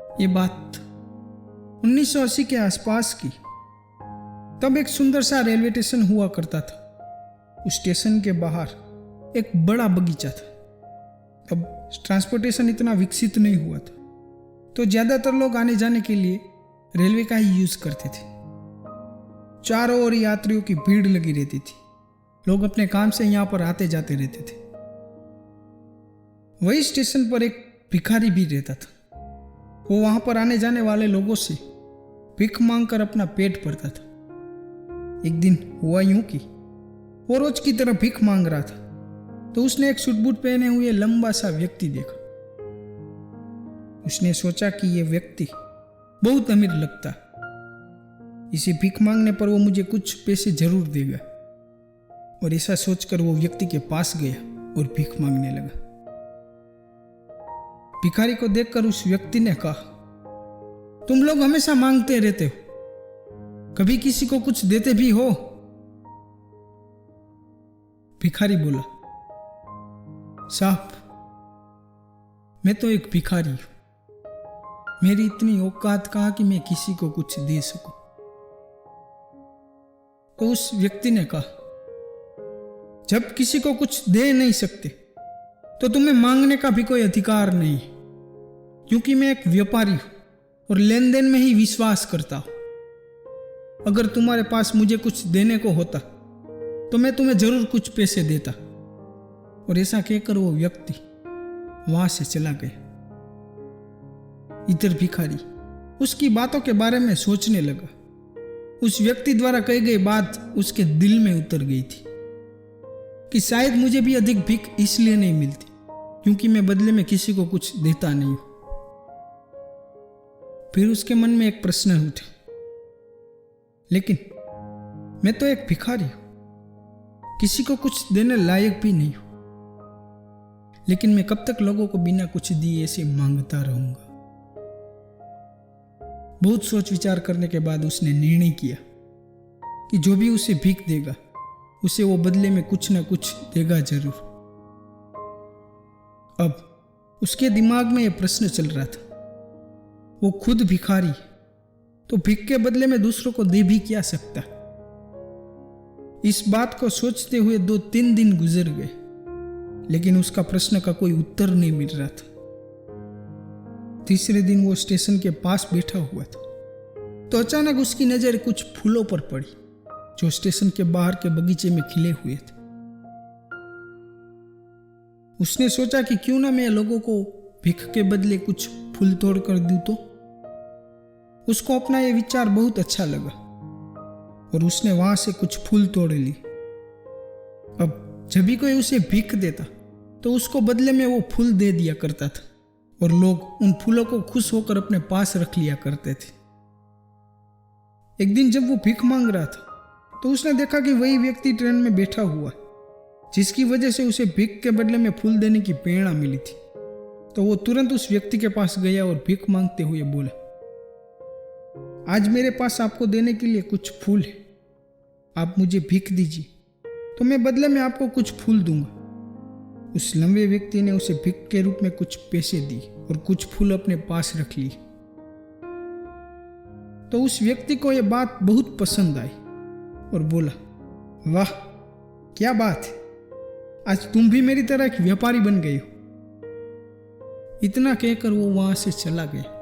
ये बात 1980 के आसपास की। तब एक सुंदर सा रेलवे स्टेशन हुआ करता था। उस स्टेशन के बाहर एक बड़ा बगीचा था। तब ट्रांसपोर्टेशन इतना विकसित नहीं हुआ था, तो ज़्यादातर लोग आने जाने के लिए रेलवे का ही यूज़ करते थे। चारों ओर यात्रियों की भीड़ लगी रहती थी। लोग अपने काम से यहाँ पर आते जाते रहते थे। वही स्टेशन पर एक भिखारी भी रहता था। वो वहाँ पर आने जाने वाले लोगों से भीख मांगकर अपना पेट भरता था। एक दिन हुआ यूं कि वो रोज की तरह भीख मांग रहा था, तो उसने एक सूट बूट पहने हुए लंबा सा व्यक्ति देखा। उसने सोचा कि ये व्यक्ति बहुत अमीर लगता, इसे भीख मांगने पर वो मुझे कुछ पैसे जरूर देगा। और ऐसा सोचकर वो व्यक्ति के पास गया और भीख मांगने लगा। भिखारी को देखकर उस व्यक्ति ने कहा, तुम लोग हमेशा मांगते रहते हो, कभी किसी को कुछ देते भी हो? भिखारी बोला, साहब, मैं तो एक भिखारी हूं। मेरी इतनी औकात कहाँ कि मैं किसी को कुछ दे सकूं। तो उस व्यक्ति ने कहा, जब किसी को कुछ दे नहीं सकते तो तुम्हें मांगने का भी कोई अधिकार नहीं है, क्योंकि मैं एक व्यापारी हूं और लेन देन में ही विश्वास करता हूं। अगर तुम्हारे पास मुझे कुछ देने को होता तो मैं तुम्हें जरूर कुछ पैसे देता। और ऐसा कहकर वो व्यक्ति वहां से चला गया। इधर भिखारी उसकी बातों के बारे में सोचने लगा। उस व्यक्ति द्वारा कही गई बात उसके दिल में उतर गई थी कि शायद मुझे भी अधिक भीख इसलिए नहीं मिलती क्योंकि मैं बदले में किसी को कुछ देता नहीं हूं। फिर उसके मन में एक प्रश्न उठा, लेकिन मैं तो एक भिखारी हूं, किसी को कुछ देने लायक भी नहीं हूं, लेकिन मैं कब तक लोगों को बिना कुछ दिए ऐसे मांगता रहूंगा। बहुत सोच विचार करने के बाद उसने निर्णय किया कि जो भी उसे भीख देगा उसे वो बदले में कुछ ना कुछ देगा जरूर। अब उसके दिमाग में यह प्रश्न चल रहा था, वो खुद भिखारी तो भीख के बदले में दूसरों को दे भी क्या सकता। इस बात को सोचते हुए 2-3 दिन गुजर गए, लेकिन उसका प्रश्न का कोई उत्तर नहीं मिल रहा था। तीसरे दिन वो स्टेशन के पास बैठा हुआ था, तो अचानक उसकी नजर कुछ फूलों पर पड़ी जो स्टेशन के बाहर के बगीचे में खिले हुए थे। उसने सोचा कि क्यों ना मैं लोगों को भीख के बदले कुछ फूल तोड़ कर दूं। तो उसको अपना यह विचार बहुत अच्छा लगा और उसने वहां से कुछ फूल तोड़ लिए। अब जब भी कोई उसे भीख देता तो उसको बदले में वो फूल दे दिया करता था और लोग उन फूलों को खुश होकर अपने पास रख लिया करते थे। एक दिन जब वो भीख मांग रहा था तो उसने देखा कि वही व्यक्ति ट्रेन में बैठा हुआ, जिसकी वजह से उसे भीख के बदले में फूल देने की प्रेरणा मिली थी। तो वो तुरंत उस व्यक्ति के पास गया और भीख मांगते हुए बोला, आज मेरे पास आपको देने के लिए कुछ फूल है, आप मुझे भीख दीजिए तो मैं बदले में आपको कुछ फूल दूंगा। उस लंबे व्यक्ति ने उसे भीख के रूप में कुछ पैसे दिए और कुछ फूल अपने पास रख लिए। तो उस व्यक्ति को यह बात बहुत पसंद आई और बोला, वाह क्या बात है, आज तुम भी मेरी तरह एक व्यापारी बन गए हो। इतना कहकर वो वहां से चला गया।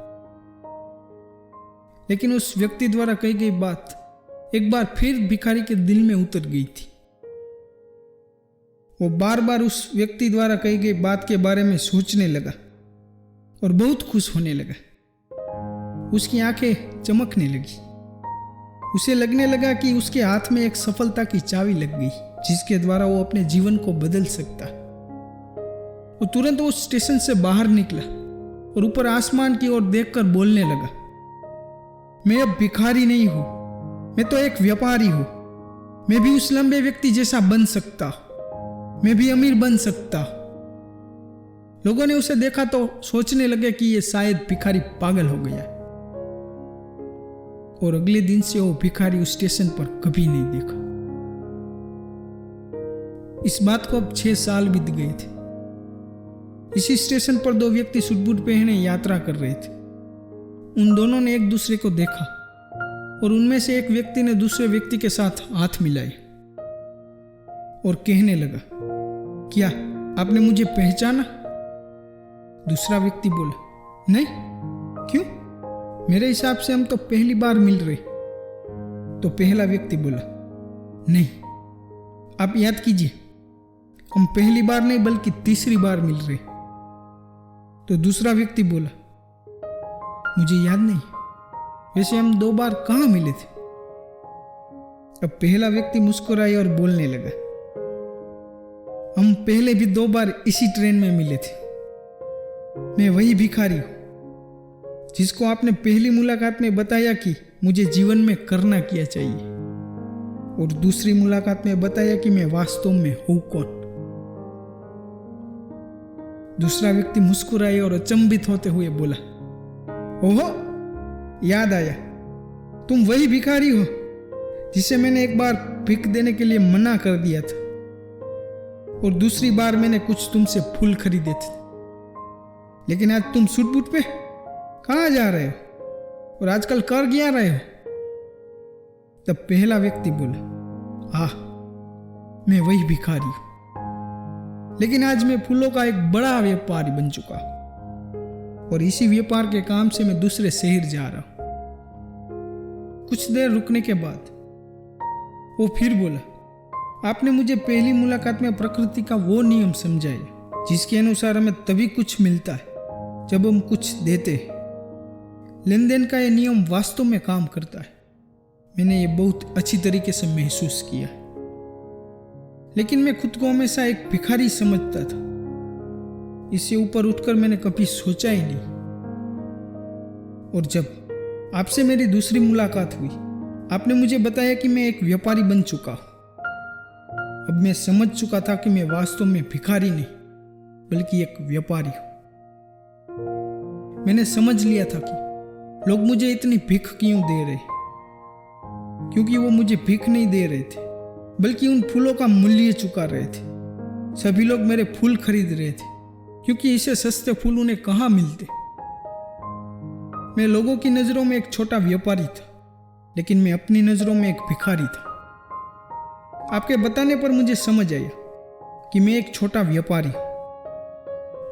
लेकिन उस व्यक्ति द्वारा कही गई बात एक बार फिर भिखारी के दिल में उतर गई थी। वो बार बार उस व्यक्ति द्वारा कही गई बात के बारे में सोचने लगा और बहुत खुश होने लगा। उसकी आंखें चमकने लगी। उसे लगने लगा कि उसके हाथ में एक सफलता की चाबी लग गई, जिसके द्वारा वो अपने जीवन को बदल सकता। वो तुरंत उस स्टेशन से बाहर निकला और ऊपर आसमान की ओर देखकर बोलने लगा, मैं अब भिखारी नहीं हूं, मैं तो एक व्यापारी हूं। मैं भी उस लंबे व्यक्ति जैसा बन सकता, मैं भी अमीर बन सकता। लोगों ने उसे देखा तो सोचने लगे कि ये शायद भिखारी पागल हो गया। और अगले दिन से वो भिखारी उस स्टेशन पर कभी नहीं देखा। इस बात को अब 6 साल बीत गए थे। इसी स्टेशन पर 2 व्यक्ति सूट बूट पहने यात्रा कर रहे थे। उन दोनों ने एक दूसरे को देखा और उनमें से एक व्यक्ति ने दूसरे व्यक्ति के साथ हाथ मिलाए और कहने लगा, क्या आपने मुझे पहचाना? दूसरा व्यक्ति बोला, नहीं। क्यों? मेरे हिसाब से हम तो पहली बार मिल रहे। तो पहला व्यक्ति बोला, नहीं, आप याद कीजिए, हम पहली बार नहीं बल्कि तीसरी बार मिल रहे। तो दूसरा व्यक्ति बोला, मुझे याद नहीं, वैसे हम 2 बार कहाँ मिले थे? अब पहला व्यक्ति मुस्कुराया और बोलने लगा, हम पहले भी 2 बार इसी ट्रेन में मिले थे। मैं वही भिखारी हूं जिसको आपने पहली मुलाकात में बताया कि मुझे जीवन में करना क्या चाहिए, और दूसरी मुलाकात में बताया कि मैं वास्तव में हूं कौन। दूसरा व्यक्ति मुस्कुराया और अचंभित होते हुए बोला, ओहो, याद आया, तुम वही भिखारी हो जिसे मैंने एक बार भिख देने के लिए मना कर दिया था, और दूसरी बार मैंने कुछ तुमसे फूल खरीदे थे। लेकिन आज तुम सूट बूट पे कहाँ जा रहे हो, और आजकल कर क्या रहे हो? तब पहला व्यक्ति बोला, हाँ, मैं वही भिखारी हूं, लेकिन आज मैं फूलों का एक बड़ा व्यापारी बन चुका हूं, और इसी व्यापार के काम से मैं दूसरे शहर जा रहा हूं। कुछ देर रुकने के बाद वो फिर बोला, आपने मुझे पहली मुलाकात में प्रकृति का वो नियम समझाया जिसके अनुसार हमें तभी कुछ मिलता है जब हम कुछ देते हैं। लेन देन का यह नियम वास्तव में काम करता है। मैंने ये बहुत अच्छी तरीके से महसूस किया, लेकिन मैं खुद को हमेशा एक भिखारी समझता था। इससे ऊपर उठकर मैंने कभी सोचा ही नहीं। और जब आपसे मेरी दूसरी मुलाकात हुई, आपने मुझे बताया कि मैं एक व्यापारी बन चुका हूं। अब मैं समझ चुका था कि मैं वास्तव में भिखारी नहीं बल्कि एक व्यापारी हूं। मैंने समझ लिया था कि लोग मुझे इतनी भीख क्यों दे रहे, क्योंकि वो मुझे भीख नहीं दे रहे थे बल्कि उन फूलों का मूल्य चुका रहे थे। सभी लोग मेरे फूल खरीद रहे थे क्योंकि इससे सस्ते फूल उन्हें कहाँ मिलते। मैं लोगों की नजरों में एक छोटा व्यापारी था, लेकिन मैं अपनी नजरों में एक भिखारी था। आपके बताने पर मुझे समझ आया कि मैं एक छोटा व्यापारी हूं।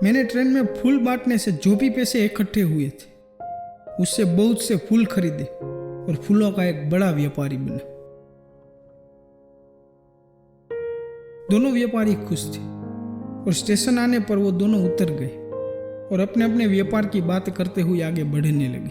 मैंने ट्रेन में फूल बांटने से जो भी पैसे इकट्ठे हुए थे उससे बहुत से फूल खरीदे और फूलों का एक बड़ा व्यापारी बना। दोनों व्यापारी खुश थे और स्टेशन आने पर वो दोनों उतर गए और अपने अपने व्यापार की बात करते हुए आगे बढ़ने लगे।